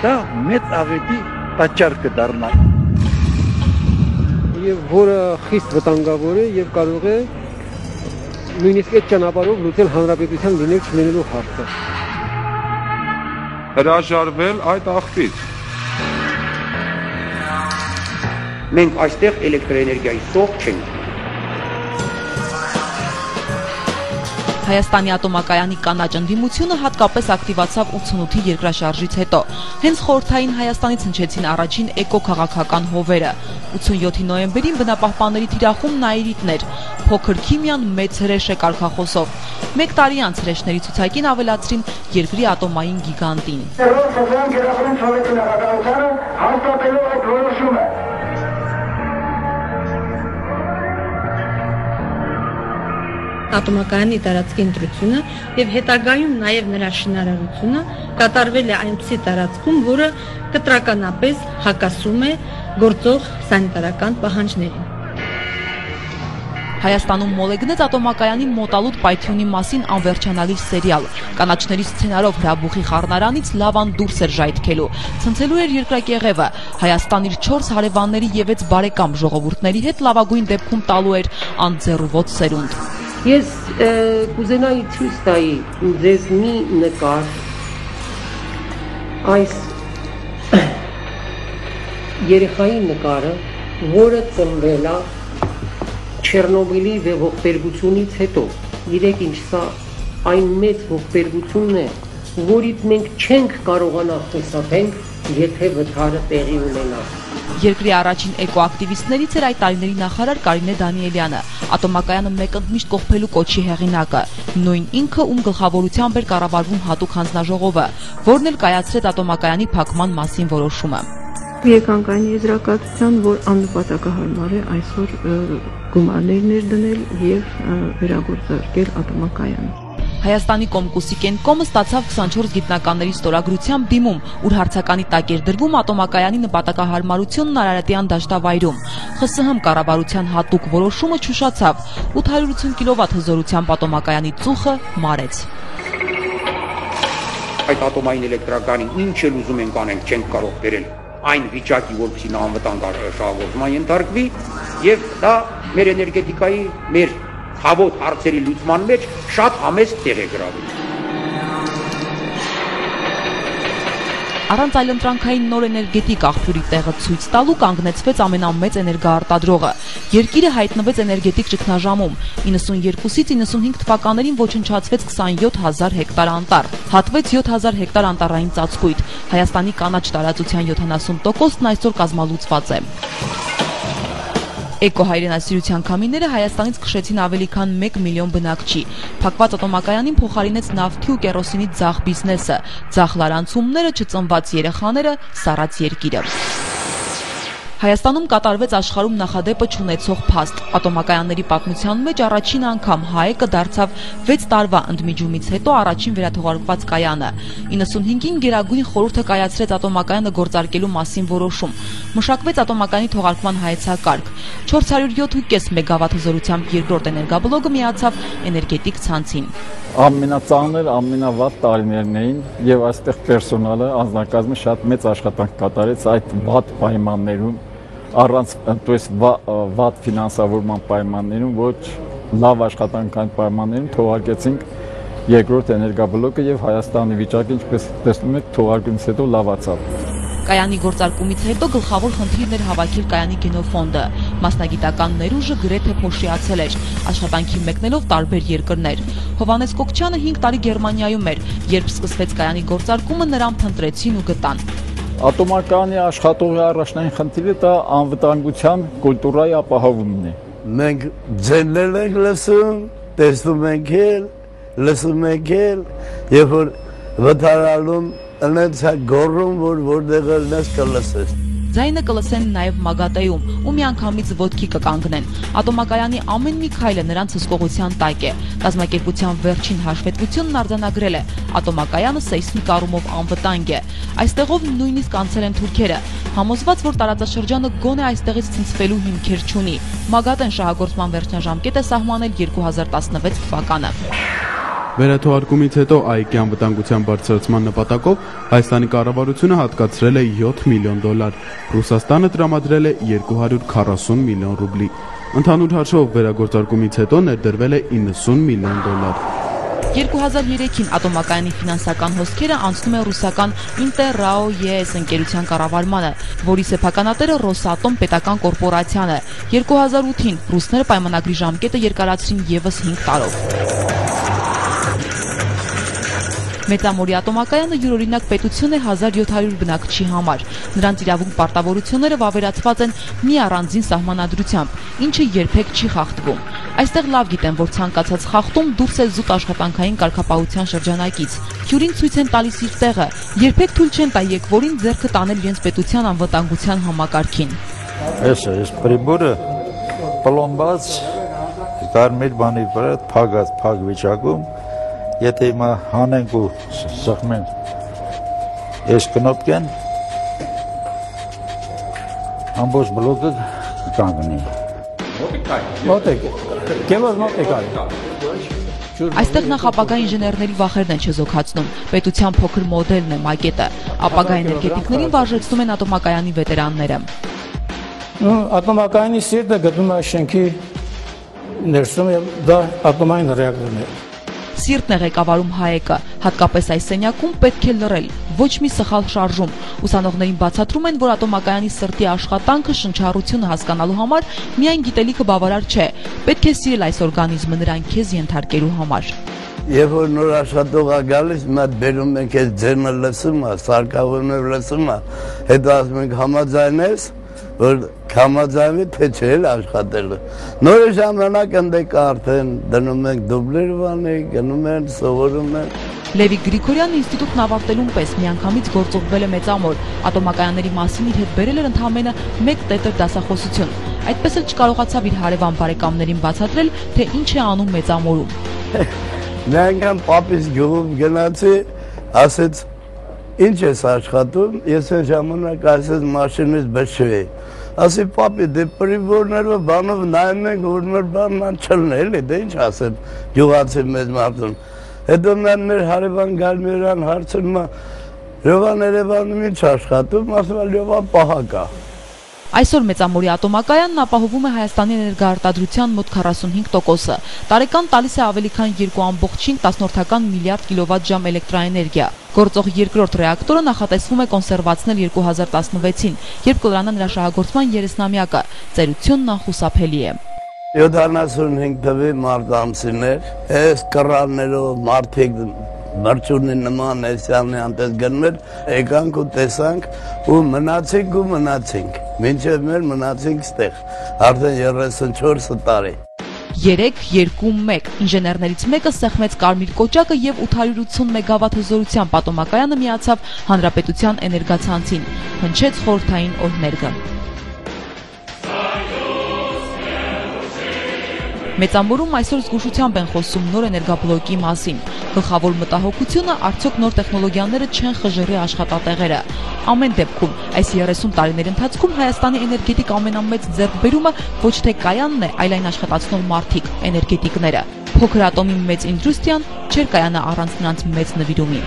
դա մեծ աղետի պատճառ կդառնա։ Եվ որը խիստ վտանգավոր է եւ կարող է նույնիսկ այդ ճանապարհով լուծել հանրապետության լինել չլինելու հարցը։ Հրաժարվել այդ աղբից։ Մենք այստեղ էլեկտրոէներգիայի սող չենք։ Հայաստանի ատոմակայանի կանաչ ընդդիմությունը հատկապես ակտիվացավ 88-ի երկրաշարժից հետո։ Հենց խորհրդային Հայաստանից հնչեցին առաջին էկո-քաղաքական հովերը։ 87 նոյեմբերին բնապահպանների թիրախում Նաիրիտներ, փոքր քիմիան մեծ հրեշ է կարգախոսով։ Մեկ տարի անց հրեշների ցուցակին ավելացրին երկրի ատոմային գիգանտին։ Ատոմակայանի տարածքի ընտրությունը եւ հետագայում նաեւ նրա շինարարությունը կատարվել է այնպիսի տարածքում, որը կտրականապես հակասում է գործող սանիտարական պահանջներին։ Հայաստանում մոլեգնեց ատոմակայանի մոտալուտ պայթյունի մասին անվերջանալի սերիալ։ Կանաչների սցենարով հրաբուխի խառնարանից լավան դուրս էր ժայթքելու։ Ցնցելու էր երկրակեղևը։ Հայաստան իր 4 հարևանների եւ 6 բարեկամ ժողովուրդների հետ լավագույն դեպքում տալու էր անձեռուոտ սերունդ։ Ես կուզենայի ցույց տայի ձեզ մի նկար այս երեխայի նկարը, որը ծնվել է Չեռնոբիլի ողբերգությունից հետո։ Գիտեք ինչ, սա այն մեծ ողբերգությունն է, որից մենք չենք կարողանա խուսափենք, եթե վթարը տեղի ունենա։ Երկրի առաջին էկոակտիվիստներից էր այդ տարիների նախարար Կարինե Դանիելյանը, ատոմակայանը մեկընդմիշտ կողպելու կոչի հեղինակը, նույն ինքը, ում գլխավորությամբ էր կառավարվում հատուկ հանձնաժողովը, որն էլ կայացրեց ատոմակայանի փակման մասին որոշումը։ Եկանք այն եզրակացության, որ աննպատակահարմար է այսօր գումարներ ներդնել եւ վերագործարկել ատոմակայանը։ Հայաստանի Կոմկուսի կենտկոմը ստացավ 24 գիտնականների ստորագրությամբ դիմում, ուր հարցականի տակ էր դրվում ատոմակայանի նպատակահարմարությունն Արարատյան դաշտավայրում։ ԽՍՀՄ կառավարության հատուկ որոշումը չուշացավ, 880 կՎտ հզորությամբ ատոմակայանի ծուխը մարեց։ Այդ ատոմային էլեկտրականին ինչ էլ ուզում ենք անենք, չենք կարող բերել այն վիճակի, որպեսզի նա անվտանգ շահագործման ենթարկվի, եւ դա մեր էներգետիկայի, մեր հավոտ հարցերի լուծման մեջ շատ համեստ տեղ է գրավում։ Առանց այլընտրանքային նոր էներգետիկ աղբյուրի տեղը ցույց տալու կանգնեցվեց ամենամեծ էներգաարտադրողը։ Երկիրը հայտնվեց էներգետիկ ճգնաժամում։ 92-ից 95 թվականներին ոչնչացվեց 27000 հեկտար անտառ, հատվեց 7000 հեկտար անտառային ծածկույթ։ Հայաստանի կանաչ տարածության 70%-ն այսօր կազմալուծված է։ Էկոհայրենասիրության քամիները Հայաստանից քշեցին ավելի քան 1 միլիոն բնակչի։ Փակված ատոմակայանին փոխարինեց նավթի ու կերոսինի ձախ բիզնեսը, ձախ լարանցումները, չծնված երեխաները, սառած երկիրը։ Հայաստանում կատարվեց աշխարհում նախադեպը չունեցող փաստ։ Ատոմակայանների պատմության մեջ առաջին անգամ ՀԱԵԿ-ը դարձավ 6 տարվա ընդմիջումից հետո առաջին վերաթողարկված կայանը։ 95-ին Գերագույն խորհուրդը կայացրեց ատոմակայանը գործարկելու մասին որոշում։ Մշակվեց ատոմակայանի թողարկման հայեցակարգ։ 407.5 մեգավատ հզորությամբ երկրորդ էներգաբլոկը միացավ էներգետիկ ցանցին։ Ամենածանր, ամենավատ տարիներն էին եւ այստեղ պերսոնալը, անձնակազմը շատ մեծ աշխատանք կատարեց այդ վատ պայմաններում, առանց վատ ֆինանսավորման պայմաններում, ոչ լավ աշխատանքային պայմաններում թողարկեցինք երկրորդ էներգաբլոկը եւ Հայաստանի վիճակը, ինչպես տեսնում եք, թողարկումից հետո լավացավ։ Կայանի գործարկումից հետո գլխավոր խնդիրն էր հավաքել կայանի գենոֆոնդը։ Մասնագիտական ներուժը գրեթե փոշիացել էր, աշխատանքի մեկնելով տարբեր երկրներ։ Հովհաննես Կոկչյանը 5 տարի Գերմանիայում էր, երբ սկսվեց կայանի գործարկումը, նրան փնտրեցին ու գտան։ Ատոմակայանի աշխատողի առաջնային խնդիրը դա անվտանգության կուլտուրայի ապահովումն է։ Մենք ձեններ ենք լսում, տեսնում ենք էլ, լսում ենք էլ, երբ որ վթարալում Անենց է գոռում, որտեղ ես կլսես։ Ձայնը կլսեն նաև Մագատեում, ու միանգամից ոտքի կկանգնեն։ Ատոմակայանի ամեն մի քայլը նրանց հսկողության տակ է։ Կազմակերպության վերջին հաշվետվությունն արձանագրել է. ատոմակայանը սեյսմիկ առումով անվտանգ է։ Այստեղով նույնիսկ անցել են թուրքերը, համոզված, որ տարածաշրջանը գոնե այստեղից ցնցվելու հիմքեր չունի։ Մագատեն շահագործման վերջնաժամկետ է սահմանել 2016 թվականը։ Վերաթողարկումից հետո ԱԻԿ-ի անվտանգության բարձրացման նպատակով Հայաստանի կառավարությունը հատկացրել է $7 միլիոն, Ռուսաստանը տրամադրել է 240 միլիոն ռուբլի։ Ընդհանուր հաշվով վերագործարկումից հետո ներդրվել է $90 միլիոն։ 2003-ին ատոմակայանի ֆինանսական հոսքերը անցնում են ռուսական Ինտերրաո-ԵՍ ընկերության կառավարմանը, որի սեփականատերը Ռոսատոմ պետական կորպորացիան է։ 2008-ին ռուսները պայմանագրի ժամկետը երկարացրին ևս 5 տարով։ Մեծամորի ատոմակայանը յուրօրինակ պետություն է 1700 բնակչի համար։ Նրանց իրավունք պարտավորությունները վավերացված են մի առանձին սահմանադրությամբ, ինչը երբեք չի խախտվում։ Այստեղ լավ գիտեն, որ ցանկացած խախտում դուրս է զուտ աշխատանքային կարգապահության շրջանակից։ Հյուրին ցույց են տալիս իր տեղը, երբեք թույլ չեն տա եկվորին ձեռքը տանել իրենց պետության անվտանգության համակարգին։ Այս պրիբորը պլոմբած կարմիր բանի վրա փակ վիճակում, եթե հիմա հանենք ու սեղմենք այս կնոպկեն, ամբողջ բլոկը կանգնի։ Այստեղ նախ ապագա ինժեներների վախերն են չեզոքացնում, պետության փոքր մոդելն է մակետը, ապագա էներգետիկներին վարժեցնում են ատոմակայանի վետերանները։ Ատոմակայանի սիրտը գտնվում է շենքի ներսում եւ դա ատոմային ռեակտորն է։ Սիրտն է ղեկավարում ՀԱԵԿ-ը, հատկապես այս սենյակում պետք է լռել, ոչ մի սխալ շարժում։ Ուսանողներին բացատրում են, որ ատոմակայանի սրտի աշխատանքը շնչառությունը հասկանալու համար միայն գիտելիքը բավարար չէ, պետք է սիրել այս օրգանիզմը նրան քեզ ենթարկելու համար։ Երբ որ նոր աշխատող է գալիս, մատ բերում ենք այս ձենը լսում է, սարքավորումը լսում է, հետո ասում ենք համաձայնես, որ համաձայնվի թե չէ աշխատելը։ Նոր ժամանակ ընդեք արդեն դնում ենք դուբլեր բանի, գնում են, սովորում են։ Լևի Գրիգորյանն ինստիտուտն ավարտելուն պես միանգամից գործողվել է մեծամոր, ատոմակայանների մասին իր հետ բերել էր ընդամենը 1 տետր դասախոսություն։ Այդպես էլ չկարողացավ իր հարևան բարեկամներին բացատրել, թե ինչ է անում մեծամորում։ Մի անգամ պապիս գյուղում գնացի, ասեց ինչ ես աշխատում, ես այն ժամանակ ասեց մաշինից բշվեի։ Ասի պապի դե պրիբորները բանով նայում ենք, որ մեր բանն չլն էլի, դե ինչ ասեմ գյուղացի մեծ մարդուն։ Հետո մեր հարևան գալմերան հարցնում է, Լևան Երևանում ինչ աշխատում, ասում է Լևան պահակա։ Այսօր մեծամորի ատոմակայանն ապահովում է Հայաստանի էներգաարտադրության մոտ 45%-ը, տարեկան տալիս է ավելի քան 2.5 միլիարդ կիլովատ-ժամ էլեկտրաէներգիա։ Գործող երկրորդ ռեակտորը նախատեսվում է կոնսերվացնել 2016-ին, երբ կլրանա նրա շահագործման 30-ամյակը, ծերությունն անխուսափելի է։ 75 թվի մարտ ամսին էր, այս կռաններով մարդիկ Մրջուրնի նման էսյալնի անտես գնմեր, եկանք ու տեսանք ու մնացինք, մինչև մեր մնացինք ստեղ, արդեն 34 տարի։ 3-2-1 ինժեներներից մեկը սեղմեց կարմիր կոճակը և 880 մեգավատ հզորության պատոմակայանը միացավ Հանրապետության էներգացանցին, հնչեց խորհրդային օրհներգը։ Մեծամորում այսօր զգուշությամբ են խոսում նոր էներգաբլոկի մասին։ Գլխավոր մտահոգությունը արդյոք նոր տեխնոլոգիաները չեն խժռի աշխատատեղերը։ Ամեն դեպքում այս 30 տարիների ընթացքում Հայաստանի էներգետիկ ամենամեծ ձեռքբերումը ոչ թե կայանն է, այլ այն աշխատացնող մարդիկ, էներգետիկները։ Փոքր ատոմի մեծ ինդուստրիան չէր կայանա առանց նրանց մեծ նվիրումի։